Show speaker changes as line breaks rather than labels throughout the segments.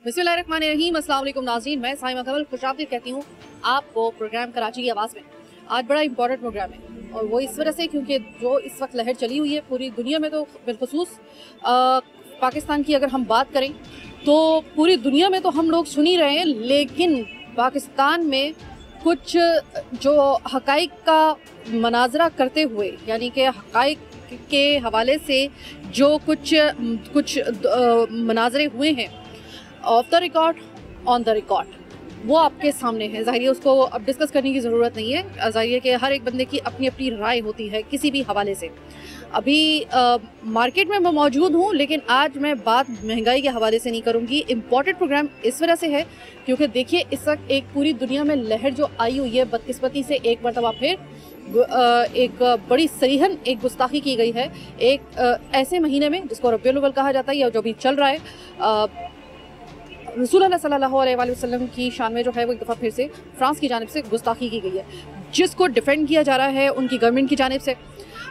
बिस्मिल्लाहिर्रहमानिर्रहीम। अस्सलाम वालेकुम नाज़रीन, मैं साइमा कमल खुशामदीद कहती हूँ आपको प्रोग्राम कराची की आवाज़ में। आज बड़ा इंपॉर्टेंट प्रोग्राम है और वो इस वजह से क्योंकि जो इस वक्त लहर चली हुई है पूरी दुनिया में, तो बिलखुसूस पाकिस्तान की अगर हम बात करें तो पूरी दुनिया में तो हम लोग सुन ही रहे हैं, लेकिन पाकिस्तान में कुछ जो हक़ाइक़ का मनाजरा करते हुए, यानी कि हक़ाइक़ के हवाले से जो कुछ मनाजरे हुए हैं of the record, on the record, वो आपके सामने है। ज़ाहिर है उसको अब डिस्कस करने की ज़रूरत नहीं है। ज़ाहिर है कि हर एक बंदे की अपनी अपनी राय होती है किसी भी हवाले से। अभी मार्केट में मैं मौजूद हूँ, लेकिन आज मैं बात महंगाई के हवाले से नहीं करूँगी। इम्पॉर्टेंट प्रोग्राम इस वजह से है क्योंकि देखिए इस वक्त एक पूरी दुनिया में लहर जो आई हुई है, बदकिस्मती से एक मरतबा फिर एक बड़ी सरीहन एक गुस्ताखी की गई है एक ऐसे महीने में जिसको रबीउल अव्वल कहा जाता है या जो भी चल रहा है। रसूल सल्लल्लाहु अलैहि वसल्लम की शान में जो है वो एक दफ़ा फिर से फ्रांस की जानिब से गुस्ताखी की गई है, जिसको डिफेंड किया जा रहा है उनकी गवर्नमेंट की जानिब से,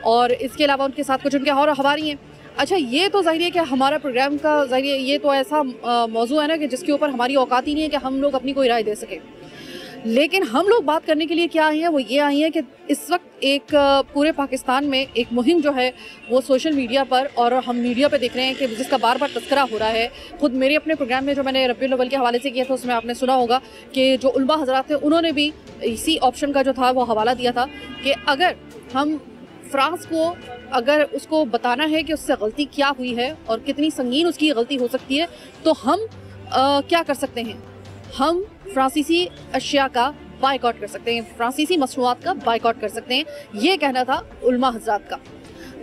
और इसके अलावा उनके साथ कुछ उनके और हवारी हैं। अच्छा, ये तो ज़ाहिर है कि हमारा प्रोग्राम का ज़ाहिर ये तो ऐसा मौजू है ना कि जिसके ऊपर हमारी औकात ही नहीं है कि हम लोग अपनी कोई राय दे सकें। लेकिन हम लोग बात करने के लिए क्या आई हैं, वो ये आई हैं कि इस वक्त एक पूरे पाकिस्तान में एक मुहिम जो है वो सोशल मीडिया पर, और हम मीडिया पे देख रहे हैं कि जिसका बार बार तस्करा हो रहा है। खुद मेरे अपने प्रोग्राम में जो मैंने रबीउल अव्वल के हवाले से किया था उसमें आपने सुना होगा कि जो उलमा हजरात थे उन्होंने भी इसी ऑप्शन का जो था वो हवाला दिया था कि अगर हम फ्रांस को अगर उसको बताना है कि उससे गलती क्या हुई है और कितनी संगीन उसकी गलती हो सकती है, तो हम क्या कर सकते हैं, हम फ्रांसीसी अशिया का बाइकआउट कर सकते हैं, फ्रांसीसी मसनूआत का बाइकआउट कर सकते हैं। ये कहना था उलमा हज़रात का।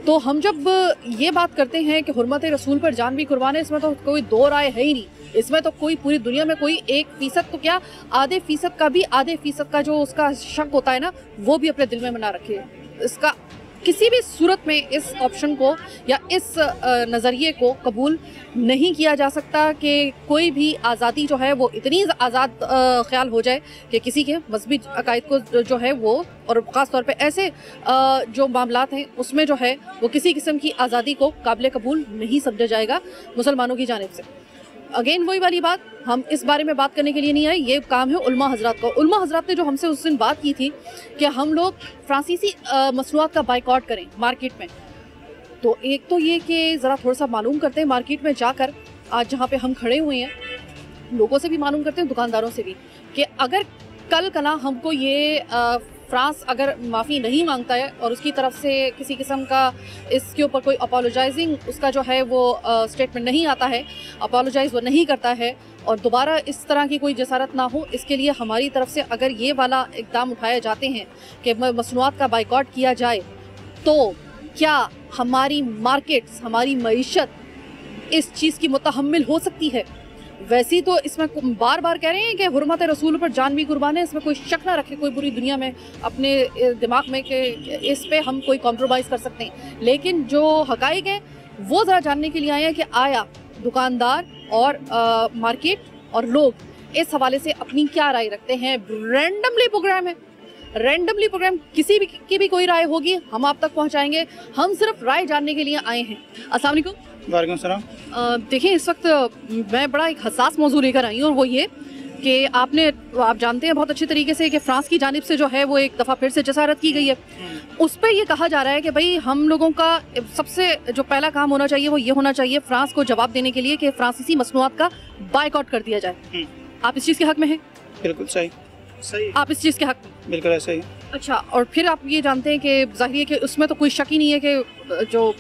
तो हम जब ये बात करते हैं कि हुर्मत रसूल पर जान भी कुर्बान है, इसमें तो कोई दो राय है ही नहीं। इसमें तो कोई पूरी दुनिया में कोई 1% तो क्या आधे फीसद का जो उसका शक होता है ना, वो भी अपने दिल में बना रखे। इसका किसी भी सूरत में इस ऑप्शन को या इस नज़रिए को कबूल नहीं किया जा सकता कि कोई भी आज़ादी जो है वो इतनी आज़ाद ख्याल हो जाए कि किसी के मजहबी अकायद को जो है वो, और ख़ास तौर पे ऐसे जो मामलात हैं उसमें जो है वो किसी किस्म की आज़ादी को काबिल कबूल नहीं समझा जाएगा मुसलमानों की जानिब से। अगेन वही वाली बात, हम इस बारे में बात करने के लिए नहीं आए, ये काम है उलमा हजरात का। उलमा हजरात ने जो हमसे उस दिन बात की थी कि हम लोग फ्रांसीसी मसनूआत का बाइकआउट करें मार्केट में, तो एक तो ये कि ज़रा थोड़ा सा मालूम करते हैं मार्केट में जाकर, आज जहाँ पे हम खड़े हुए हैं लोगों से भी मालूम करते हैं, दुकानदारों से भी, कि अगर कल कला हमको ये फ्रांस अगर माफ़ी नहीं मांगता है और उसकी तरफ से किसी किस्म का इसके ऊपर कोई अपोलोजाइजिंग उसका जो है वो स्टेटमेंट नहीं आता है, अपोलोजाइज वो नहीं करता है और दोबारा इस तरह की कोई जसारत ना हो, इसके लिए हमारी तरफ से अगर ये वाला इक़दाम उठाए जाते हैं कि मसनूआत का बाइकआउट किया जाए, तो क्या हमारी मार्केट्स, हमारी मईशत इस चीज़ की मुतहम्मिल हो सकती है? वैसे तो इसमें बार बार कह रहे हैं कि हुर्मत रसूल पर जान भी कुर्बान है, इसमें कोई शक ना रखे कोई पूरी दुनिया में अपने दिमाग में कि इस पे हम कोई कॉम्प्रोमाइज़ कर सकते हैं। लेकिन जो हक़ाइक़ है वो ज़रा जानने के लिए आए हैं कि आया दुकानदार और मार्केट और लोग इस हवाले से अपनी क्या राय रखते हैं। रैंडमली प्रोग्राम है, रैंडमली प्रोग्राम, किसी भी की भी कोई राय होगी हम आप तक पहुँचाएँगे। हम सिर्फ राय जानने के लिए आए हैं। अस्सलाम वालेकुम।
वालेकुम सलाम।
देखिए इस वक्त मैं बड़ा एक हसास मौजू लेकर आई हूँ और वो ये कि आप जानते हैं बहुत अच्छे तरीके से कि फ्रांस की जानिब से जो है वो एक दफ़ा फिर से जसारत की गई है। उस पर ये कहा जा रहा है कि भाई हम लोगों का सबसे जो पहला काम होना चाहिए वो ये होना चाहिए फ्रांस को जवाब देने के लिए कि फ्रांसीसी मसनूआत का बाइकआउट कर दिया जाए। आप इस चीज़ के हक़ में हैं?
बिल्कुल सही।
आप इस चीज़ के हक़ में?
बिल्कुल ऐसा ही।
अच्छा, और फिर आप ये जानते हैं कि ज़ाहिर है कि उसमें तो कोई शक ही नहीं है कि जो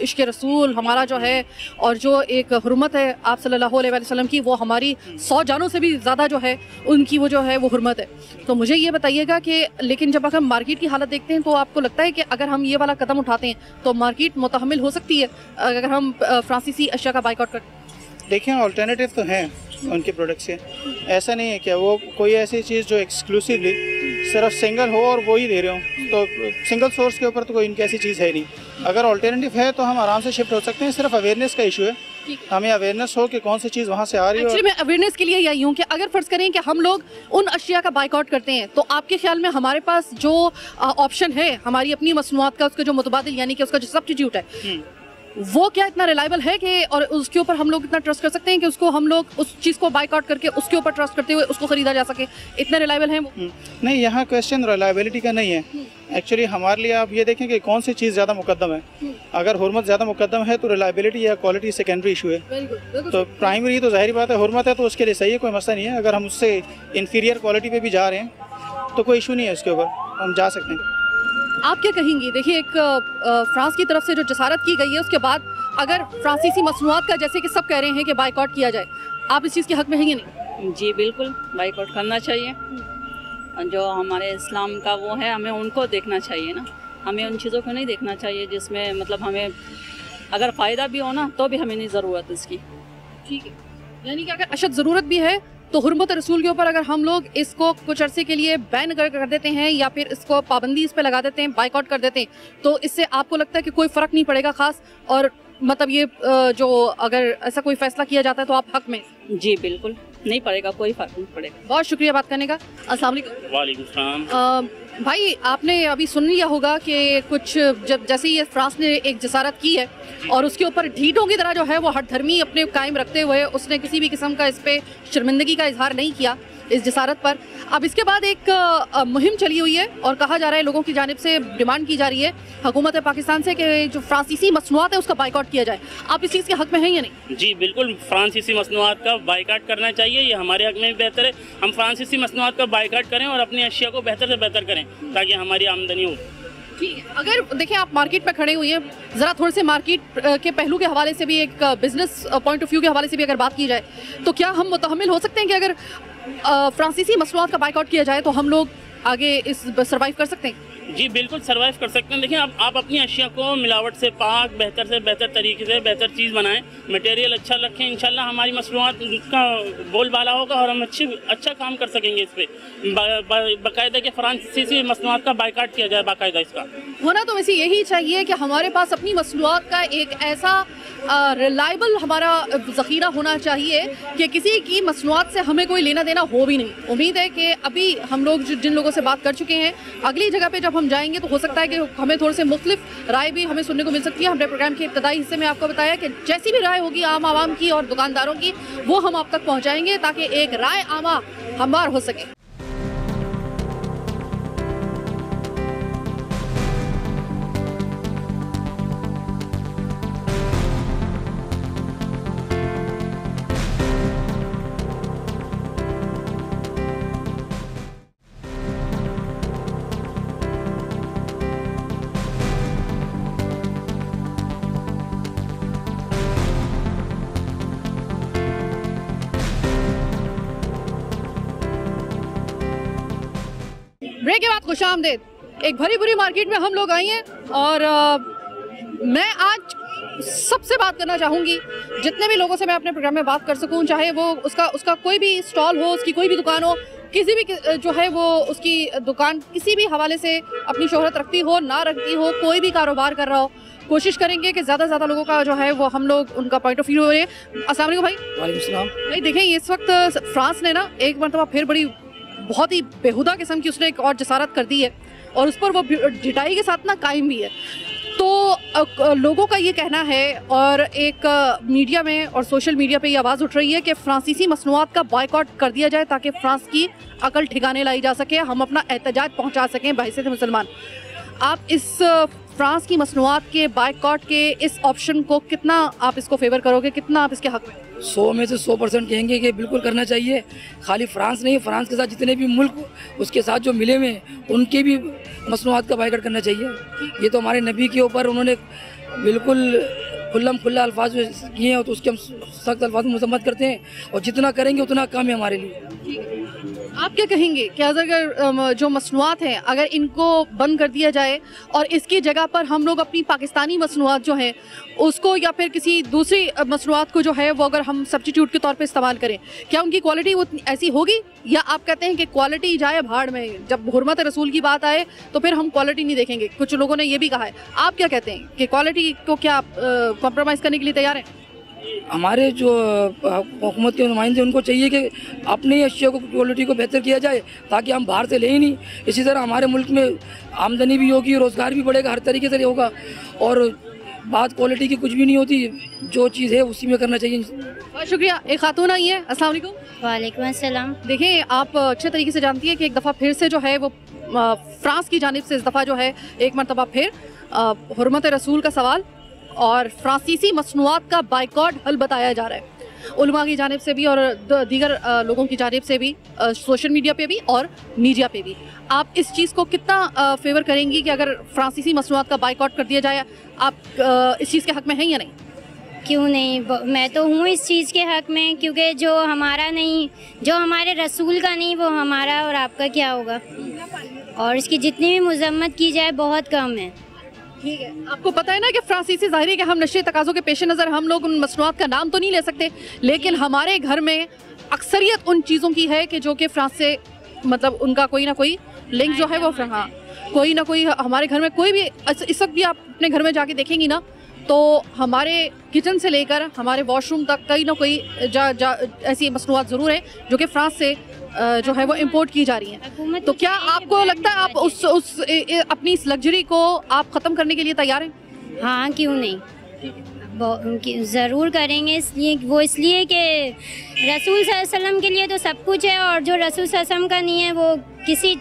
इश्क़ रसूल हमारा जो है और जो एक हुर्मत है आप सल्लल्लाहु अलैहि वसल्लम की, वो हमारी 100 जानों से भी ज़्यादा जो है उनकी वो जो है वो हुर्मत है। तो मुझे ये बताइएगा कि लेकिन जब हम मार्केट की हालत देखते हैं तो आपको लगता है कि अगर हम ये वाला कदम उठाते हैं तो मार्केट मुतहम्मिल हो सकती है अगर हम फ्रांसीसी अशिया का बाइकआउट करें?
देखिए ऑल्टरनेटिव तो हैं उनके प्रोडक्ट से, ऐसा नहीं है क्या वो कोई ऐसी चीज़ जो एक्सक्लूसिवली सिर्फ सिंगल हो और वो ही दे रहे हो, तो सिंगल सोर्स के ऊपर तो कोई इनकी ऐसी चीज़ है नहीं। अगर ऑल्टरनेटिव है तो हम आराम से शिफ्ट हो सकते हैं, सिर्फ अवेयरनेस का इशू है, हमें अवेयरनेस हो कि कौन सी चीज़ वहाँ से आ रही है।
एक्चुअली मैं अवेयरनेस के लिए आई हूँ कि अगर फ़र्ज़ करें कि हम लोग उन अशिया का बाइकआउट करते हैं तो आपके ख्याल में हमारे पास जो ऑप्शन है हमारी अपनी मसनूआत का, उसका जो मुतबादिल यानी कि उसका जो सब्स्टिट्यूट है, वो क्या इतना रिलायबल है कि और उसके ऊपर हम लोग इतना ट्रस्ट कर सकते हैं कि उसको हम लोग उस चीज़ को बाइकआउट करके उसके ऊपर ट्रस्ट करते हुए उसको खरीदा जा सके, इतने रिलायबल हैं वो?
नहीं, यहाँ क्वेश्चन रिलायबिलिटी का नहीं है। एक्चुअली हमारे लिए आप ये देखें कि कौन सी चीज़ ज़्यादा मुकद्दम है। अगर हुर्मत ज़्यादा मुकद्दम है तो रिलायबिलिटी या क्वालिटी सेकेंडरी इशू है। तो प्राइमरी तो ज़ाहिर बात है हुर्मत है, तो उसके लिए सही है, कोई मसला नहीं है। अगर हम उससे इंफीरियर क्वालिटी पे भी जा रहे हैं तो कोई इशू नहीं है, उसके ऊपर हम जा सकते हैं।
आप क्या कहेंगी? देखिए, एक फ्रांस की तरफ से जो जसारत की गई है उसके बाद अगर फ्रांसीसी मसनूआत का जैसे कि सब कह रहे हैं कि बाइकआउट किया जाए, आप इस चीज़ के हक में हैं या नहीं?
जी बिल्कुल, बाइकआउट करना चाहिए। जो हमारे इस्लाम का वो है, हमें उनको देखना चाहिए ना, हमें उन चीज़ों को नहीं देखना चाहिए जिसमें मतलब हमें अगर फ़ायदा भी हो ना तो भी हमें नहीं ज़रूरत इसकी।
ठीक है, यानी कि अगर अशद ज़रूरत भी है तो हुर्मत रसूल के ऊपर अगर हम लोग इसको कुछ अरसे के लिए बैन कर देते हैं या फिर इसको पाबंदी इस पे लगा देते हैं, बाइकआउट कर देते हैं, तो इससे आपको लगता है कि कोई फ़र्क नहीं पड़ेगा ख़ास? और मतलब ये जो अगर ऐसा कोई फैसला किया जाता है तो आप हक में?
जी बिल्कुल, नहीं पड़ेगा, कोई फ़र्क नहीं पड़ेगा।
बहुत शुक्रिया बात करने का। अस्सलाम वालेकुम।
वालेकुम सलाम।
भाई, आपने अभी सुन लिया होगा कि कुछ जब जैसे ये फ्रांस ने एक जसारत की है और उसके ऊपर ढीठों की तरह जो है वो हठधर्मी अपने कायम रखते हुए उसने किसी भी किस्म का इस पे शर्मिंदगी का इजहार नहीं किया इस जसारत पर। अब इसके बाद एक मुहिम चली हुई है और कहा जा रहा है, लोगों की जानिब से डिमांड की जा रही है हुकूमत पाकिस्तान से कि जो फ्रांसीसी मसनूआत है उसका बाइकआउट किया जाए। आप इस चीज़ के हक में हैं या नहीं?
जी बिल्कुल, फ्रांसीसी मसनूआत का बाइकआउट करना चाहिए, ये हमारे हक में भी बेहतर है। हम फ्रांसीसी मसनूआत का बाइकआउट करें और अपनी अशिया को बेहतर से बेहतर करें ताकि हमारी आमदनी हो।
ठीक है, अगर देखिए आप मार्केट पे खड़े हुए हैं, ज़रा थोड़े से मार्केट के पहलू के हवाले से भी, एक बिजनेस पॉइंट ऑफ व्यू के हवाले से भी अगर बात की जाए तो क्या हम मुतहम्मिल हो सकते हैं कि अगर फ्रांसीसी मसनूआत का बाइकआउट किया जाए तो हम लोग आगे इस सर्वाइव कर सकते हैं?
जी बिल्कुल सर्वाइव कर सकते हैं। देखिए, आप अपनी अशिया को मिलावट से पाक बेहतर से बेहतर तरीके से बेहतर चीज़ बनाएं, मटेरियल अच्छा रखें, इंशाल्लाह हमारी मसनूआत का बोलबाला होगा और हम अच्छा काम कर सकेंगे। इस पर बाकायदा के फ्रांसीसी मसनूआत का बाइकआउट किया जाए। बाकायदा इसका
होना तो वैसे यही चाहिए कि हमारे पास अपनी मसनूआत का एक ऐसा रिलायबल हमारा ज़ख़ीरा होना चाहिए कि किसी की मसनूआत से हमें कोई लेना देना हो भी नहीं। उम्मीद है कि अभी हम लोग जिन लोगों से बात कर चुके हैं, अगली जगह पे जब हम जाएंगे तो हो सकता है कि हमें थोड़े से मुख्तलिफ राय भी हमें सुनने को मिल सकती है। हमने प्रोग्राम के इब्तदाई हिस्से में आपको बताया कि जैसी भी राय होगी आम आवाम की और दुकानदारों की, वो हम आप तक पहुँचाएंगे ताकि एक राय आमा हमवार हो सके। ब्रेक के बाद खुशामदीद। एक भरी भरी मार्केट में हम लोग आए हैं और मैं आज सबसे बात करना चाहूँगी, जितने भी लोगों से मैं अपने प्रोग्राम में बात कर सकूँ, चाहे वो उसका कोई भी स्टॉल हो, उसकी कोई भी दुकान हो, किसी भी जो है वो उसकी दुकान किसी भी हवाले से अपनी शोहरत रखती हो ना रखती हो, कोई भी कारोबार कर रहा हो, कोशिश करेंगे कि ज़्यादा से ज़्यादा लोगों का जो है वो हम लोग उनका पॉइंट ऑफ व्यू हो रहे हैं। अस्सलाम वालेकुम भाई।
वालेकुम सलाम।
भाई देखिए, इस वक्त फ्रांस ने ना एक मरतबा फिर बड़ी बहुत ही बेहुदा किस्म की उसने एक और जसारत कर दी है और उस पर वो ढिठाई के साथ ना कायम भी है। तो लोगों का ये कहना है और एक मीडिया में और सोशल मीडिया पे ये आवाज़ उठ रही है कि फ्रांसीसी मसनूआत का बाइकआउट कर दिया जाए ताकि फ्रांस की अकल ठिकाने लाई जा सके, हम अपना एहतजाज पहुंचा सकें बहैसियत मुसलमान। आप इस फ्रांस की मसनूआत के बाइकआउट के इस ऑप्शन को कितना आप इसको फेवर करोगे, कितना आप इसके हक में?
100 में से 100% कहेंगे कि बिल्कुल करना चाहिए। खाली फ्रांस नहीं, फ्रांस के साथ जितने भी मुल्क उसके साथ जो मिले हुए उनके भी मसनूआत का बाइकआउट करना चाहिए। ये तो हमारे नबी के ऊपर उन्होंने बिल्कुल खुल्ला अल्फाज किए हैं, तो उसके हम सख्त अल्फाज में मजम्मत करते हैं और जितना करेंगे उतना कम है हमारे लिए।
आप क्या कहेंगे कि अगर जो मसनूआत हैं अगर इनको बंद कर दिया जाए और इसकी जगह पर हम लोग अपनी पाकिस्तानी मसनूआत जो हैं उसको या फिर किसी दूसरी मसनूआत को जो है वो अगर हम सब्स्टिट्यूट के तौर पे इस्तेमाल करें, क्या उनकी क्वालिटी वो ऐसी होगी? या आप कहते हैं कि क्वालिटी जाए भाड़ में, जब हुर्मत रसूल की बात आए तो फिर हम क्वालिटी नहीं देखेंगे? कुछ लोगों ने ये भी कहा है, आप क्या कहते हैं कि क्वालिटी को क्या कॉम्प्रोमाइज़ करने के लिए तैयार हैं?
हमारे जो हुकूमत के नुमाइंदे उनको चाहिए कि अपनी अशिया को क्वालिटी को बेहतर किया जाए ताकि हम बाहर से ले ही नहीं। इसी तरह हमारे मुल्क में आमदनी भी होगी, रोज़गार भी बढ़ेगा, हर तरीके से होगा और बात क्वालिटी की कुछ भी नहीं होती, जो चीज़ है उसी में करना चाहिए।
बहुत शुक्रिया। एक खातून आई है, अस्सलाम वालेकुम।
वालेकुम अस्सलाम।
देखिए, आप अच्छे तरीके से जानती है कि एक दफ़ा फिर से जो है वो फ्रांस की जानिब से इस दफ़ा जो है एक मरतबा फिर हुर्मत रसूल का सवाल और फ्रांसीसी मसनूआत का बाइकॉट हल बताया जा रहा है, उलमा की जानिब से भी और दीगर लोगों की जानिब से भी, सोशल मीडिया पे भी और मीडिया पे भी। आप इस चीज़ को कितना फेवर करेंगी कि अगर फ्रांसीसी मसनूआत का बाइकॉट कर दिया जाए? आप इस चीज़ के हक़ में हैं या नहीं?
क्यों नहीं, मैं तो हूँ इस चीज़ के हक़ में, क्योंकि जो हमारा नहीं, जो हमारे रसूल का नहीं, वो हमारा और आपका क्या होगा। और इसकी जितनी भी मजम्मत की जाए बहुत कम है।
ठीक है, आपको पता है ना कि फ्रांसीसी ज़ाहिर है कि हम नशे तकाज़ों के पेश नज़र हम लोग उन मसनूआत का नाम तो नहीं ले सकते, लेकिन हमारे घर में अक्सरियत उन चीज़ों की है कि जो कि फ्रांस से मतलब उनका कोई ना कोई लिंक जो है वो, हाँ, कोई ना कोई हमारे घर में कोई भी, इस वक्त भी आप अपने घर में जाके देखेंगी ना तो हमारे किचन से लेकर हमारे वॉशरूम तक कहीं ना कोई ऐसी मसनूआत ज़रूर है जो कि फ्रांस से जो है वो इंपोर्ट की जा रही हैं। तो क्या आपको लगता है आप उस अपनी इस लग्जरी को आप ख़त्म करने के लिए तैयार हैं?
हाँ, क्यों नहीं, ज़रूर करेंगे। इसलिए कि रसूल सल्लल्लाहु अलैहि वसल्लम के लिए तो सब कुछ है, और जो रसूल सल्लल्लाहु अलैहि वसल्लम का नहीं है वो किसी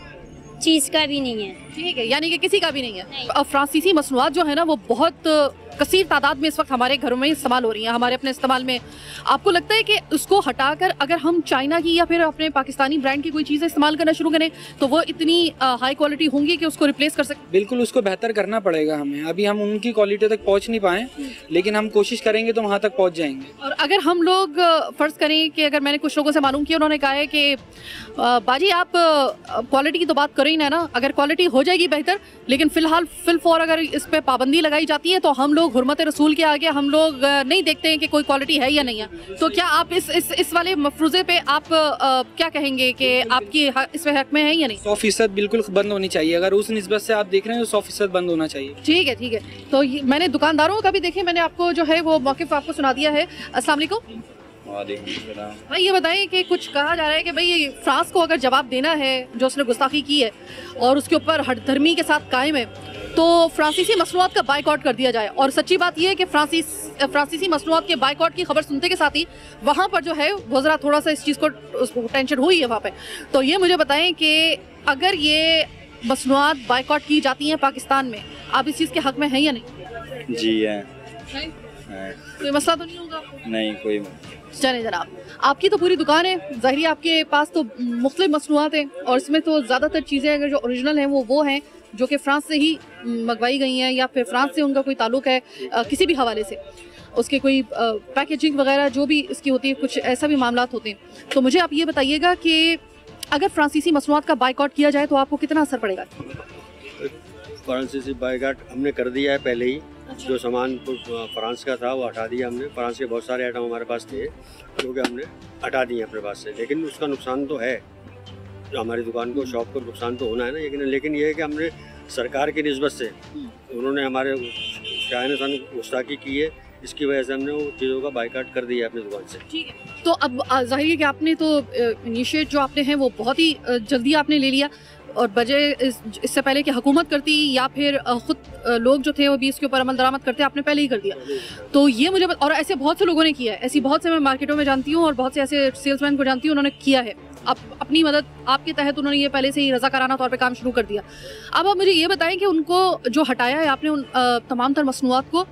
चीज़ का भी नहीं है। ठीक
है, यानी कि किसी का भी नहीं है। फ्रांसीसी मसनूआत जो है ना वो बहुत कसीर तादाद में इस वक्त हमारे घरों में इस्तेमाल हो रही हैं, हमारे अपने इस्तेमाल में। आपको लगता है कि उसको हटाकर अगर हम चाइना की या फिर अपने पाकिस्तानी ब्रांड की कोई चीज़ें इस्तेमाल करना शुरू करें तो वो इतनी हाई क्वालिटी होंगी कि उसको रिप्लेस कर सकें?
बिल्कुल, उसको बेहतर करना पड़ेगा हमें। अभी हम उनकी क्वालिटी तक पहुंच नहीं पाए, लेकिन हम कोशिश करेंगे तो वहाँ तक पहुँच जाएंगे।
और अगर हम लोग फ़र्ज़ करें कि अगर मैंने कुछ लोगों से मालूम किया, उन्होंने कहा है कि बाजी आप क्वालिटी की तो बात करो ही ना, अगर क्वालिटी हो जाएगी बेहतर, लेकिन फिलहाल अगर इस पर पाबंदी लगाई जाती है तो हम लोग हुर्मत रसूल के आगे हम लोग नहीं देखते हैं कि कोई क्वालिटी है या नहीं है। तो क्या आप इस वाले मफरूज़े पे आप क्या कहेंगे कि आपकी इसमें हक में है या नहीं?
100% बिल्कुल बंद होनी चाहिए। अगर उस निस्बत से आप देख रहे हैं तो 100% बंद होना चाहिए।
ठीक है। तो मैंने दुकानदारों का भी देखे, मैंने आपको जो है वो मौक़िफ़ आपको सुना दिया है। अस्सलाम वालेकुम। भाई ये बताइए कि कुछ कहा जा रहा है कि भाई फ्रांस को अगर जवाब देना है जो उसने गुस्ताखी की है और उसके ऊपर हठधर्मी के साथ कायम है तो फ्रांसीसी मसनूआत का बाइकआउट कर दिया जाए। और सच्ची बात यह है कि फ्रांसीसी मसनूआत के बाइकआउट की खबर सुनते के साथ ही वहाँ पर जो है वो ज़रा थोड़ा सा इस चीज़ को टेंशन हुई है वहाँ पे। तो ये मुझे बताएं कि अगर ये मसनूआत बाइकआउट की जाती हैं पाकिस्तान में, आप इस चीज़ के हक़ में हैं या नहीं?
जी है।
कोई मसला तो नहीं होगा?
नहीं, कोई।
चले जनाब, आपकी तो पूरी दुकान है, ज़ाहिर है आपके पास तो मुख्तलिफ मसनूआत हैं और इसमें तो ज़्यादातर चीज़ें अगर जो ओरिजिनल हैं वो हैं जो कि फ्रांस से ही मंगवाई गई हैं या फिर फ्रांस से उनका कोई ताल्लुक़ है किसी भी हवाले से, उसके कोई पैकेजिंग वगैरह जो भी इसकी होती है, कुछ ऐसा भी मामलात होते हैं। तो मुझे आप ये बताइएगा कि अगर फ्रांसीसी मसनूआत का बाइकआउट किया जाए तो आपको कितना असर पड़ेगा?
फ्रांसीसी बाइकआउट हमने कर दिया है पहले ही। जो सामान फ्रांस का था वो हटा दिया हमने। फ्रांस के बहुत सारे आइटम हमारे पास थे जो कि हमने हटा दिए अपने पास से, लेकिन उसका नुकसान तो है, जो हमारी दुकान को, शॉप को नुकसान तो होना है ना। लेकिन ये है कि हमने सरकार की निस्बत से उन्होंने हमारे शायद गुस्ताखी की है, इसकी वजह से हमने वो चीज़ों का बाइकआउट कर दिया अपनी दुकान से।
ठीक है, तो अब जाहिर है कि आपने तो इनिशिएट जो आपने हैं वो बहुत ही जल्दी आपने ले लिया, और बजाय इससे पहले कि हुकूमत करती या फिर खुद लोग जो थे वो भी इसके ऊपर अमल दरामद करते, आपने पहले ही कर दिया। तो ये मुझे और ऐसे बहुत से लोगों ने किया है, ऐसी बहुत से मैं मार्केटों में जानती हूँ और बहुत से ऐसे सेल्समैन को जानती हूँ, उन्होंने किया है। अब अपनी मदद आपके तहत उन्होंने ये पहले से ही रज़ाकाराना तौर पे काम शुरू कर दिया। अब आप मुझे ये बताएं कि उनको जो हटाया है आपने उन तमाम तर मसनूआत को,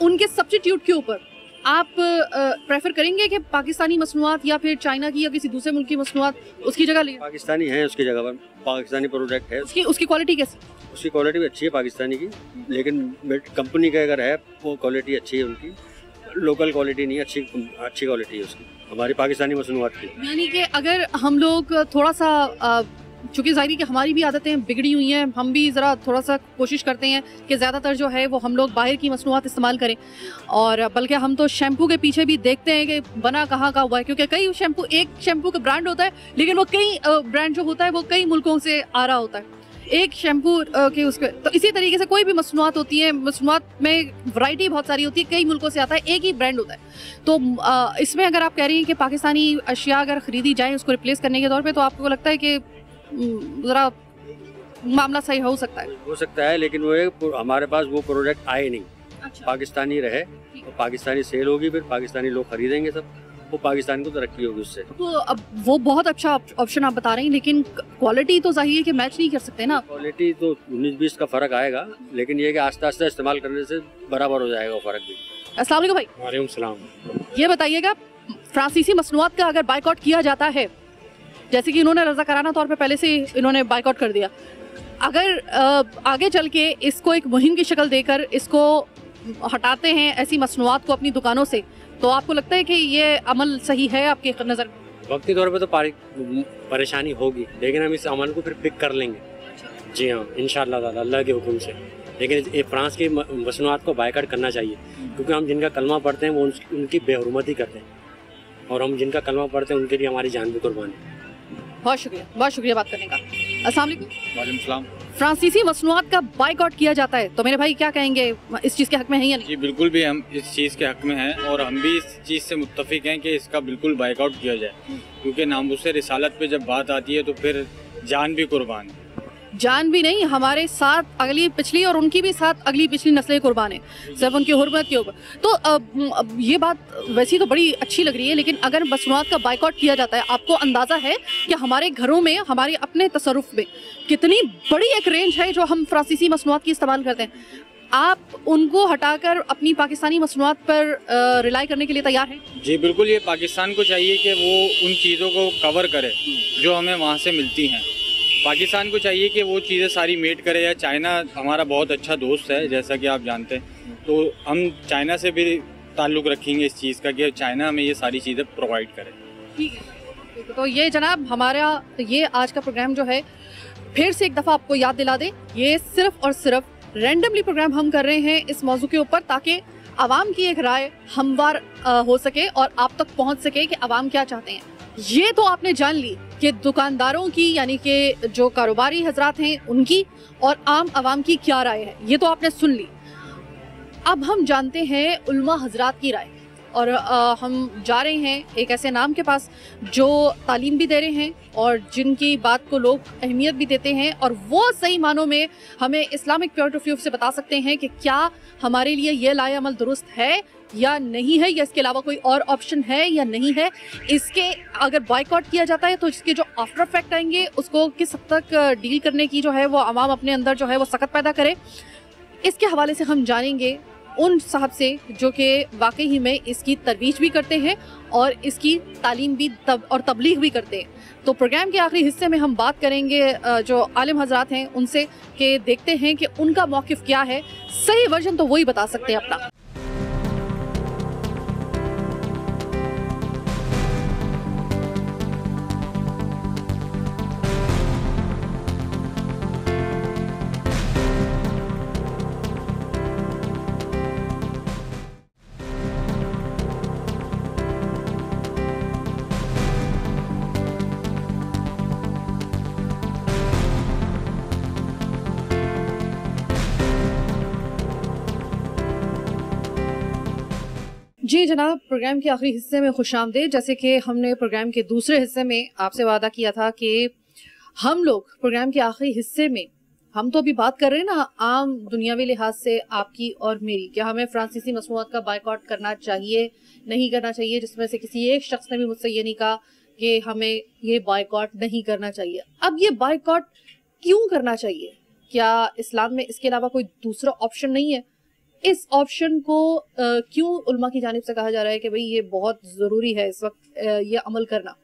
उनके सब्स्टिट्यूट के ऊपर आप प्रेफर करेंगे कि पाकिस्तानी मसनूआत या फिर चाइना की या किसी दूसरे मुल्क की मसनूआत उसकी जगह ले?
पाकिस्तानी है, उसकी जगह पर पाकिस्तानी प्रोडक्ट है।
उसकी क्वालिटी कैसी?
उसकी क्वालिटी भी अच्छी है पाकिस्तानी की, लेकिन कंपनी का अगर है वो क्वालिटी अच्छी है, उनकी लोकल क्वालिटी नहीं, अच्छी क्वालिटी है उसकी, हमारी पाकिस्तानी मसनूआत की।
यानी कि अगर हम लोग थोड़ा सा चूँकि ज़ाहिर कि हमारी भी आदतें बिगड़ी हुई हैं, हम भी ज़रा थोड़ा सा कोशिश करते हैं कि ज़्यादातर जो है वो हम लोग बाहर की मसनूआत इस्तेमाल करें, और बल्कि हम तो शैम्पू के पीछे भी देखते हैं कि बना कहाँ का हुआ है, क्योंकि कई शैम्पू, एक शैम्पू का ब्रांड होता है लेकिन वो कई ब्रांड जो होता है वो कई मुल्कों से आ रहा होता है एक शैम्पू के उसके। तो इसी तरीके से कोई भी मसनूआत होती है, मसनूआत में वैरायटी बहुत सारी होती है, कई मुल्कों से आता है, एक ही ब्रांड होता है। तो इसमें अगर आप कह रही हैं कि पाकिस्तानी अशिया अगर ख़रीदी जाए उसको रिप्लेस करने के तौर पर, तो आपको लगता है कि ज़रा मामला सही हो सकता है?
लेकिन वो हमारे पास वो प्रोडक्ट आए नहीं, पाकिस्तानी रहे, तो पाकिस्तानी सेल होगी, फिर पाकिस्तानी लोग खरीदेंगे सब, वो पाकिस्तान को तरक्की होगी उससे।
तो अब वो बहुत अच्छा ऑप्शन आप बता रहे हैं, लेकिन क्वालिटी तो जाहिर है कि मैच नहीं कर सकते ना।
क्वालिटी तो 19-20 का फ़र्क आएगा, लेकिन ये कि आस्ते आस्ते इस्तेमाल करने से बराबर हो जाएगा वो फ़र्क भी।
अस्सलाम वालेकुम भाई।
वालेकुम सलाम।
ये बताइएगा, फ्रांसीसी मसनूआत का अगर बाइकआउट किया जाता है, जैसे कि इन्होंने रज़ाकाराना तौर पे पहले से इन्होंने बाइकआउट कर दिया, अगर आगे चल के इसको एक मुहिम की शक्ल देकर इसको हटाते हैं ऐसी मसनूआत को अपनी दुकानों से, तो आपको लगता है कि ये अमल सही है आपके नज़र?
वक्ती तौर पे तो परेशानी होगी, लेकिन हम इस अमल को फिर पिक कर लेंगे। जी हाँ, इंशाअल्लाह ताला अल्लाह के हुक्म से। लेकिन ये फ्रांस की मसनूआत को बाइकआउट करना चाहिए, क्योंकि हम जिनका कलमा पढ़ते हैं वो उनकी बेहुरमती करते हैं, और हम जिनका कलमा पढ़ते हैं उनके लिए हमारी जान भी कुर्बान है।
बहुत शुक्रिया बात करने का। अस्सलाम वालेकुम।
वालेकुम सलाम।
फ्रांसीसी मसनूआत का बाइकआउट किया जाता है, तो मेरे भाई क्या कहेंगे, इस चीज़ के हक में है या नहीं?
जी बिल्कुल भी हम इस चीज़ के हक में हैं, और हम भी इस चीज़ से मुत्तफिक हैं कि इसका बिल्कुल बाइकआउट किया जाए, क्योंकि नामूसे रिसालत पे जब बात आती है तो फिर जान भी कुर्बान है।
जान भी नहीं, हमारे साथ अगली पिछली और उनकी भी साथ अगली पिछली नस्लें कुर्बान है, सिर्फ उनकी हुर्मत के ऊपर। तो अब ये बात वैसी तो बड़ी अच्छी लग रही है, लेकिन अगर मसनूआत का बाइकआउट किया जाता है, आपको अंदाज़ा है कि हमारे घरों में, हमारे अपने तसरुफ में कितनी बड़ी एक रेंज है जो हम फ्रांसीसी मसनूआत की इस्तेमाल करते हैं। आप उनको हटाकर अपनी पाकिस्तानी मसनूआत पर रिलाई करने के लिए तैयार हैं?
जी बिल्कुल, ये पाकिस्तान को चाहिए कि वो उन चीज़ों को कवर करे जो हमें वहाँ से मिलती हैं। पाकिस्तान को चाहिए कि वो चीज़ें सारी मेट करे, या चाइना हमारा बहुत अच्छा दोस्त है जैसा कि आप जानते हैं, तो हम चाइना से भी ताल्लुक़ रखेंगे इस चीज़ का कि चाइना हमें ये सारी चीज़ें प्रोवाइड करे।
ठीक है, तो ये जनाब हमारा ये आज का प्रोग्राम जो है, फिर से एक दफ़ा आपको याद दिला दे, ये सिर्फ और सिर्फ रैंडमली प्रोग्राम हम कर रहे हैं इस मौजू के ऊपर, ताकि आवाम की एक राय हमवार हो सके और आप तक पहुँच सके कि आवाम क्या चाहते हैं। ये तो आपने जान ली कि दुकानदारों की, यानी कि जो कारोबारी हजरात हैं उनकी, और आम आवाम की क्या राय है, ये तो आपने सुन ली। अब हम जानते हैं उल्मा हजरात की राय, और हम जा रहे हैं एक ऐसे नाम के पास जो तालीम भी दे रहे हैं और जिनकी बात को लोग अहमियत भी देते हैं, और वो सही मानों में हमें इस्लामिक पॉइंट ऑफ व्यू से बता सकते हैं कि क्या हमारे लिए ये लाए अमल दुरुस्त है या नहीं है, या इसके अलावा कोई और ऑप्शन है या नहीं है। इसके अगर बाइकआउट किया जाता है तो इसके जो आफ्टर इफेक्ट आएंगे उसको किस हद तक डील करने की जो है वो आवाम अपने अंदर जो है वो सख्त पैदा करे, इसके हवाले से हम जानेंगे उन साहब से जो कि वाकई ही में इसकी तरवीज भी करते हैं और इसकी तालीम भी और तबलीग भी करते हैं। तो प्रोग्राम के आखिरी हिस्से में हम बात करेंगे जो आलिम हजरात हैं उनसे, कि देखते हैं कि उनका मौक़िफ़ क्या है। सही वर्जन तो वही बता सकते हैं अपना। जी जनाब, प्रोग्राम के आखिरी हिस्से में खुशामदीद। जैसे कि हमने प्रोग्राम के दूसरे हिस्से में आपसे वादा किया था कि हम लोग प्रोग्राम के आखिरी हिस्से में, हम तो अभी बात कर रहे हैं ना आम दुनियावी लिहाज से आपकी और मेरी, क्या हमें फ्रांसीसी मसनूआत का बाइकआउट करना चाहिए नहीं करना चाहिए, जिसमें से किसी एक शख्स ने भी मुझसे ये नहीं कहा कि हमें ये बाइकआउट नहीं करना चाहिए। अब ये बाइकआउट क्यों करना चाहिए? क्या इस्लाम में इसके अलावा कोई दूसरा ऑप्शन नहीं है? इस ऑप्शन को क्यों उल्मा की जानिब से कहा जा रहा है कि भाई ये बहुत ज़रूरी है इस वक्त ये अमल करना?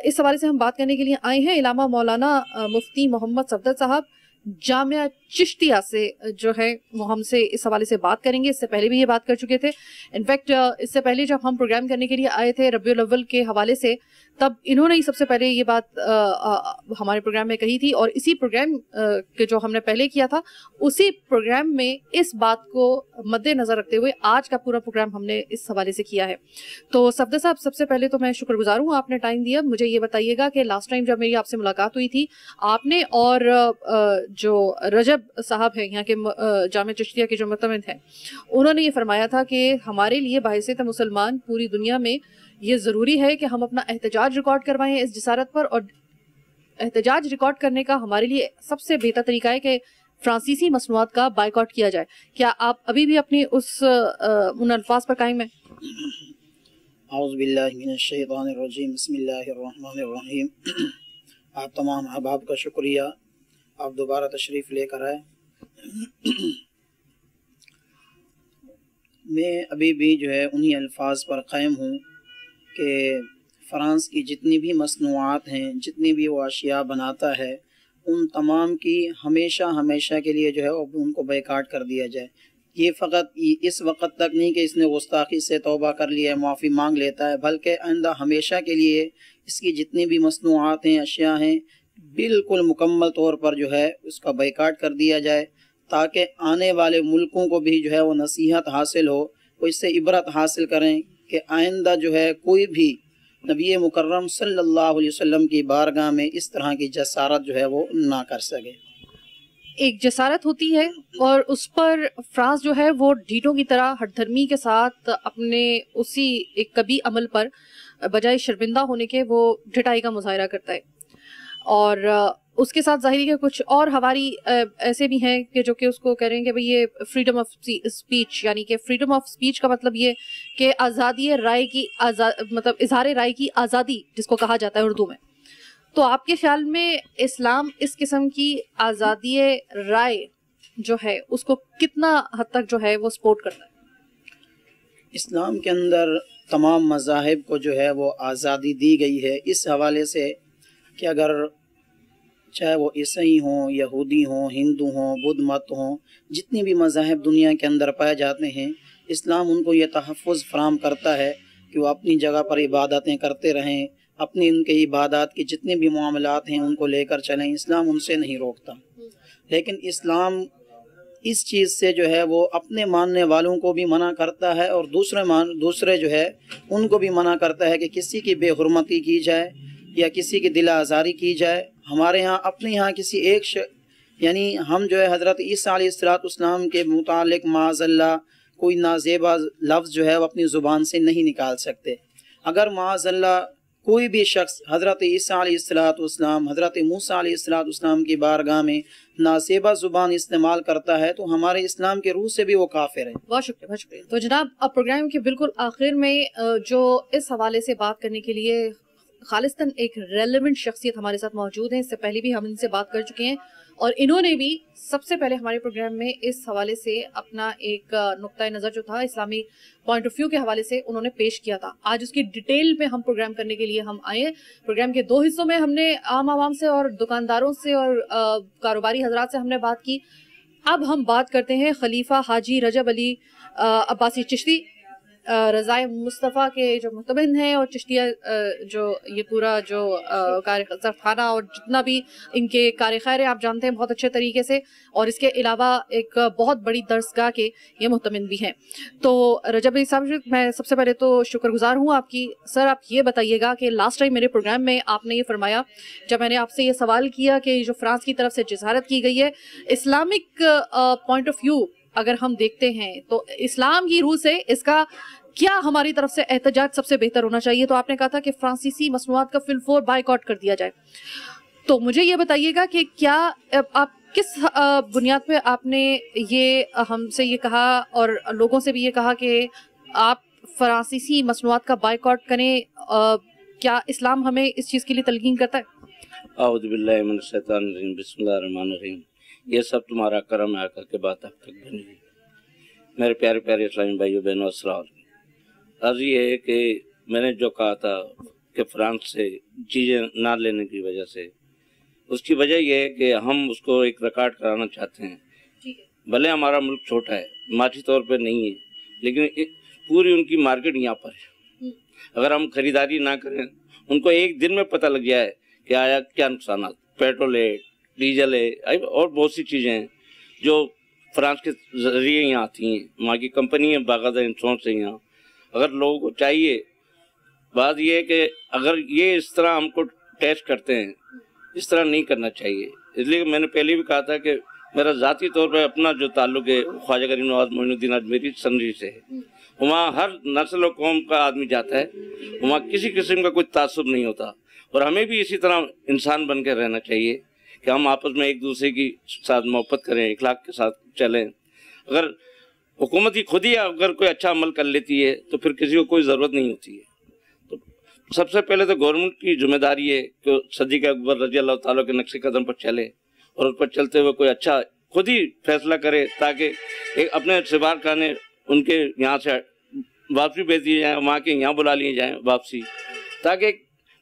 इस हवाले से हम बात करने के लिए आए हैं इलामा मौलाना मुफ्ती मोहम्मद सफदर साहब जामिया चिश्तिया से, जो है वो हमसे इस हवाले से बात करेंगे। इससे पहले भी ये बात कर चुके थे। इनफैक्ट इससे पहले जब हम प्रोग्राम करने के लिए आए थे रबीउल अव्वल के हवाले से, तब इन्होंने ही सबसे पहले ये बात हमारे प्रोग्राम में कही थी, और इसी प्रोग्राम के जो हमने पहले किया था उसी प्रोग्राम में इस बात को मद्देनज़र रखते हुए आज का पूरा प्रोग्राम हमने इस हवाले से किया है। तो सफदर साहब, सबसे पहले तो मैं शुक्रगुजार हूँ, आपने टाइम दिया। मुझे ये बताइएगा कि लास्ट टाइम जब मेरी आपसे मुलाकात हुई थी, आपने और जो रजब साहब हैं यहाँ के जामिया चिश्तिया के जो मुतमिन हैं, उन्होंने ये फरमाया था कि हमारे लिए बाहिसियत मुसलमान पूरी दुनिया में ये ज़रूरी है कि हम अपना एहतजाज रिकॉर्ड करवाएं इस जिसारत पर, और एहतजाज रिकॉर्ड करने का हमारे लिए सबसे बेहतर तरीका है कि फ्रांसीसी मसनूआत का बाइकआउट किया जाए, क्या आप अभी भी अपनी उन अल्फाज पर कायम हैं?
औज़ुबिल्लाहि मिनश्शैतानिर्रजीम, बिस्मिल्लाहिर्रहमानिर्रहीम। आप तमाम अहबाब का शुक्रिया, आप दोबारा तशरीफ़ लेकर आए। मैं अभी भी जो है उन्हीं अल्फाज पर कायम हूँ कि फ़्रांस की जितनी भी मसनूआत हैं, जितनी भी वो अशिया बनाता है, उन तमाम की हमेशा हमेशा के लिए जो है उनको बैकाट कर दिया जाए। ये फ़कत इस वक्त तक नहीं कि इसने गुस्ताखी से तौबा कर लिया है, माफ़ी मांग लेता है, बल्कि आइंदा हमेशा के लिए इसकी जितनी भी मसनूआत हैं, अशिया हैं, बिल्कुल मुकम्मल तौर पर जो है उसका बैकाट कर दिया जाए, ताकि आने वाले मुल्कों को भी जो है वो नसीहत हासिल हो, वो इससे इबरत हासिल करें कि आइंदा जो है कोई भी नबी मुकर्रम सल्लल्लाहु अलैहि वसल्लम की बारगाह में इस तरह की जसारत जो है वो ना कर सके।
एक जसारत होती है और उस पर फ्रांस जो है वो ढीठों की तरह हठधर्मी के साथ अपने उसी एक कभी अमल पर बजाय शर्मिंदा होने के वो ढिठाई का मुजाहरा करता है। और उसके साथ ज़ाहिरी के कुछ और हवारी ऐसे भी हैं कि जो कि उसको कह रहे हैं कि भाई ये फ्रीडम ऑफ स्पीच, यानी कि फ्रीडम ऑफ स्पीच का मतलब ये कि आज़ादी राय की मतलब इजहार राय की आज़ादी जिसको कहा जाता है उर्दू में। तो आपके ख्याल में इस्लाम इस किस्म की आज़ादी राय जो है उसको कितना हद तक जो है वो सपोर्ट करता है?
इस्लाम के अंदर तमाम मज़ाहिब को जो है वो आज़ादी दी गई है इस हवाले से कि अगर चाहे वो ईसाई हों, यहूदी हों, हिंदू हों, बुद्ध मत हों, जितनी भी मज़ाहिब दुनिया के अंदर पाए जाते हैं, इस्लाम उनको ये तहफ़्फ़ुज़ फराहम करता है कि वो अपनी जगह पर इबादतें करते रहें, अपनी उनके इबादत की जितने भी मामलात हैं उनको लेकर चलें। इस्लाम उनसे नहीं रोकता, लेकिन इस्लाम इस चीज़ से जो है वो अपने मानने वालों को भी मना करता है और दूसरे जो है उनको भी मना करता है कि किसी की बेहुरमती की जाए या किसी की दिल आज़ारी की जाए। हमारे यहाँ अपने यहाँ किसी एक यानी हम जो है हज़रत ईसा अलैहिस्सलाम के मुतालिक माज़अल्लाह कोई नाज़ेबा लफ्ज़ जो है वो अपनी ज़ुबान से नहीं निकाल सकते। अगर माज़अल्लाह कोई भी शख्स हज़रत ईसा अलैहिस्सलाम, हज़रत मूसा अलैहिस्सलाम की बारगाह में नासेबा ज़ुबान इस्तेमाल करता है तो हमारे इस्लाम के रूह से भी वो काफिर है।
बहुत शुक्रिया, बहुत शुक्रिया। तो जनाब, अब प्रोग्राम के बिल्कुल आखिर में जो इस हवाले से बात करने के लिए खालिस्तन एक रेलेवेंट शख्सियत हमारे साथ मौजूद है। इससे पहले भी हम इनसे बात कर चुके हैं और इन्होंने भी सबसे पहले हमारे प्रोग्राम में इस हवाले से अपना एक नुक्ता नज़र जो था इस्लामी पॉइंट ऑफ व्यू के हवाले से उन्होंने पेश किया था। आज उसकी डिटेल में हम प्रोग्राम करने के लिए हम आए। प्रोग्राम के 2 हिस्सों में हमने आम आवाम से और दुकानदारों से और कारोबारी हजरात से हमने बात की। अब हम बात करते हैं खलीफा हाजी रजब अली अब्बासी चिश्ती, रज़ाए मुस्तफ़ा के जो मुतबिन हैं और चिश्तिया जो ये पूरा जो कारखाना और जितना भी इनके कार खैर आप जानते हैं बहुत अच्छे तरीके से, और इसके अलावा एक बहुत बड़ी दरसगाह के ये मुतमिन भी हैं। तो रजब अली साहब, मैं सबसे पहले तो शुक्रगुजार हूँ आपकी। सर, आप ये बताइएगा कि लास्ट टाइम मेरे प्रोग्राम में आपने ये फरमाया, जब मैंने आपसे ये सवाल किया कि जो फ्रांस की तरफ से जसारत की गई है, इस्लामिक पॉइंट ऑफ व्यू अगर हम देखते हैं तो इस्लाम की रूह से इसका क्या हमारी तरफ से एहतजाज सबसे बेहतर होना चाहिए? तो आपने कहा था कि फ्रांसीसी मसनूआत का फिलफोर बाइकआउट कर दिया जाए। तो मुझे ये बताइएगा कि क्या आप किस बुनियाद पे आपने ये हमसे ये कहा और लोगों से भी ये कहा कि आप फ्रांसीसी मसनूआत का बाइकआउट करें? क्या इस्लाम हमें इस चीज़ के लिए तलकीन करता है?
औज़ु बिल्लाहि मिनश शैतानिर रजीम, बिस्मिल्लाहिर रहमानिर रहीम। ये सब तुम्हारा करम है आकर के बात अब तक बनी। मेरे प्यारे प्यारे इस्लामी भाइयों बहनों, अस्सलाम। अर्ज़ ये है कि मैंने जो कहा था कि फ्रांस से चीज़ें ना लेने की वजह से, उसकी वजह यह है कि हम उसको एक रिकॉर्ड कराना चाहते हैं। भले हमारा मुल्क छोटा है, माठी तौर पे नहीं है, लेकिन पूरी उनकी मार्केट यहाँ पर है। अगर हम खरीदारी ना करें, उनको एक दिन में पता लग जाए कि आया क्या नुकसान, पेट्रोल है, डीजल है और बहुत सी चीज़ें हैं जो फ्रांस के ज़रिए यहाँ आती हैं। वहाँ की कंपनी है, बाकायदा इंश्योरेंस है यहाँ। अगर लोगों को चाहिए, बात यह है कि अगर ये इस तरह हमको टेस्ट करते हैं, इस तरह नहीं करना चाहिए। इसलिए मैंने पहले भी कहा था कि मेरा ज़ाती तौर पर अपना जो ताल्लुक है ख्वाजा गरीब नवाज मोइनुद्दीन अजमेरी सनरी से है। वहाँ हर नस्ल और कौम का आदमी जाता है, वहाँ किसी किस्म का कोई तासुब नहीं होता। और हमें भी इसी तरह इंसान बन कर रहना चाहिए कि हम आपस में एक दूसरे की साथ मोहब्बत करें, इखलाक के साथ चलें। अगर हुकूमत ही खुद ही अगर कोई अच्छा अमल कर लेती है तो फिर किसी को कोई ज़रूरत नहीं होती है। तो सबसे पहले तो गवर्नमेंट की जिम्मेदारी है कि सिद्दीक़ अकबर रज़ी अल्लाह ताला के नक्शे कदम पर चले और उस पर चलते हुए कोई अच्छा खुद ही फैसला करे, ताकि एक अपने सिवार खाने उनके यहाँ से वापसी भेज दिए जाएँ, वहाँ के यहाँ बुला लिए जाएँ वापसी, ताकि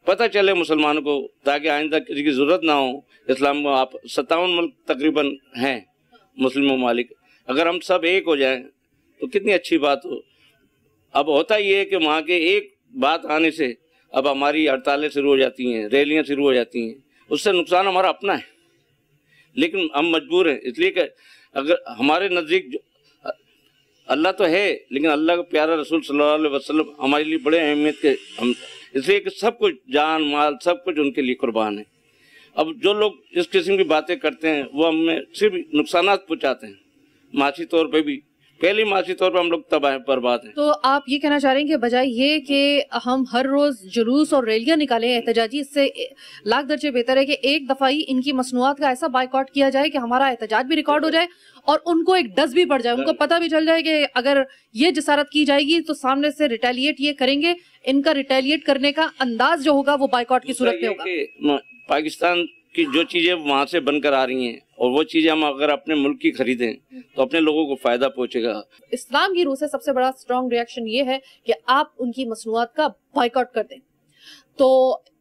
पता चले मुसलमानों को, ताकि आइंदा किसी की ज़रूरत ना हो। इस्लाम में आप 57 मुल्क तकरीबन हैं मुस्लिम ममालिक, अगर हम सब एक हो जाएं तो कितनी अच्छी बात हो। अब होता ये है कि वहाँ के एक बात आने से अब हमारी हड़तालें शुरू हो जाती हैं, रैलियाँ शुरू हो जाती हैं, उससे नुकसान हमारा अपना है, लेकिन हम मजबूर हैं। इसलिए कि अगर हमारे नज़दीक अल्लाह तो है, लेकिन अल्लाह का प्यारा रसूल सल्लल्लाहु अलैहि वसल्लम हमारे लिए बड़े अहमियत के, हम इसलिए कि सब कुछ जान माल सब कुछ उनके लिए कुर्बान है। अब जो लोग इस किस्म की बातें करते हैं वो हमें सिर्फ नुकसान पहुँचाते हैं, माशी तौर पे भी, पहली माशी तौर पर हम लोग तबाह बर्बाद हैं।
तो आप ये कहना चाह रहे हैं कि बजाय ये कि हम हर रोज जुलूस और रैलियां निकालें एहतजाजी, इससे लाख दर्जे बेहतर है कि एक दफा ही इनकी मसनूआत का ऐसा बाइकआउट किया जाए कि हमारा एहतजाज भी रिकॉर्ड हो जाए और उनको एक डस भी पड़ जाए, उनको पता भी चल जाए कि अगर ये जसारत की जाएगी तो सामने से रिटेलिएट ये करेंगे। इनका रिटेलिएट करने का अंदाज जो होगा वो बाइकआउट की सूरत में होगा।
पाकिस्तान की जो चीजें वहाँ से बनकर आ रही हैं और वो चीजें हम अगर अपने मुल्क की खरीदें तो अपने लोगों को फायदा पहुंचेगा।
इस्लाम की रूह से सबसे बड़ा स्ट्रॉन्ग रिएक्शन ये है कि आप उनकी मसनूआत का बाइकआउट कर दें। तो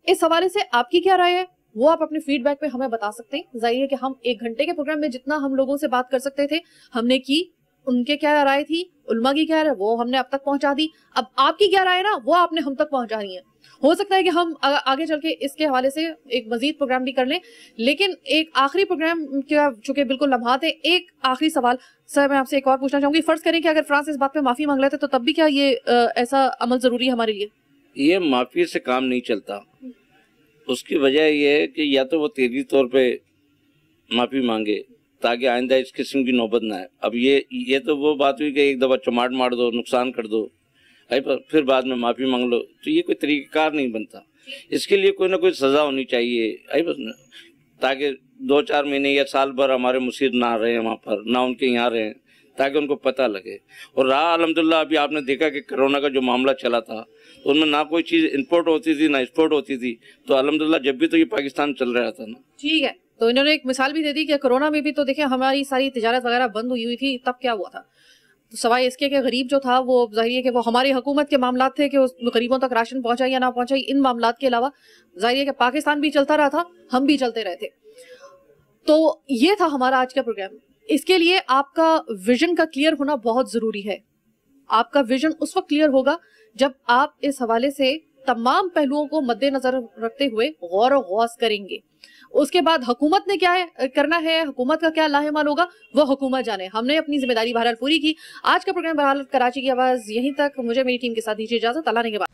इस हवाले से आपकी क्या राय है वो आप अपने फीडबैक पे हमें बता सकते हैं। जाहिर है कि हम 1 घंटे के प्रोग्राम में जितना हम लोगों से बात कर सकते थे हमने की, उनके क्या राय थी, उल्मा की क्या राय वो हमने अब तक पहुंचा दी। अब आपकी क्या राय है ना वो आपने हम तक पहुंचानी है। हो सकता है कि हम आगे चल के इसके हवाले से एक मजीद प्रोग्राम भी कर लें, लेकिन एक आखिरी प्रोग्राम का चूंकि बिल्कुल लम्हात है, एक आखिरी सवाल सर मैं आपसे एक और पूछना चाहूंगी। फर्ज करें कि अगर फ्रांस इस बात पे माफी मांग लेते तो तब भी क्या ये ऐसा अमल जरूरी है हमारे लिए?
ये माफी से काम नहीं चलता। उसकी वजह यह है कि या तो वो तेजी तौर पे माफी मांगे ताकि आइंदा इस किस्म की नौबत ना आए। अब ये तो वो बात हुई कि एक दफा चमाट मार दो, नुकसान कर दो, फिर बाद में माफी मांग लो, तो ये कोई तरीक़ाकार नहीं बनता। इसके लिए कोई ना कोई सजा होनी चाहिए बस, ताकि 2-4 महीने या साल भर हमारे मुसीर ना रहे वहाँ पर, ना उनके यहाँ रहें, ताकि उनको पता लगे। और रहा अल्हम्दुलिल्लाह अभी आपने देखा कि कोरोना का जो मामला चला था तो उनमें ना कोई चीज़ इंपोर्ट होती थी ना एक्सपोर्ट होती थी, तो अल्हम्दुलिल्लाह जब भी तो ये पाकिस्तान चल रहा था ना।
ठीक है, तो इन्होंने एक मिसाल भी दे दी कि कोरोना में भी तो देखिए हमारी सारी तिजारत वगैरह बंद हुई थी, तब क्या हुआ था। तो सवाए इसके कि गरीब जो था वो जाहिर है कि वो हमारी हुकूमत के मामला थे कि उस गरीबों तक राशन पहुंचाई या ना पहुंचाई, इन मामला के अलावा जाहिर है कि पाकिस्तान भी चलता रहा था, हम भी चलते रहे थे। तो ये था हमारा आज का प्रोग्राम। इसके लिए आपका विजन का क्लियर होना बहुत जरूरी है। आपका विजन उस वक्त क्लियर होगा जब आप इस हवाले से तमाम पहलुओं को मद्देनजर रखते हुए गौर और गौस करेंगे। उसके बाद हुकूमत ने क्या करना है, हुकूमत का क्या लाहेमाल होगा वो हुकूमत जाने। हमने अपनी जिम्मेदारी बहरहाल पूरी की। आज का प्रोग्राम बहरहाल कराची की आवाज यहीं तक। मुझे मेरी टीम के साथ दीजिए इजाजत। अल्लाह ने के बाद।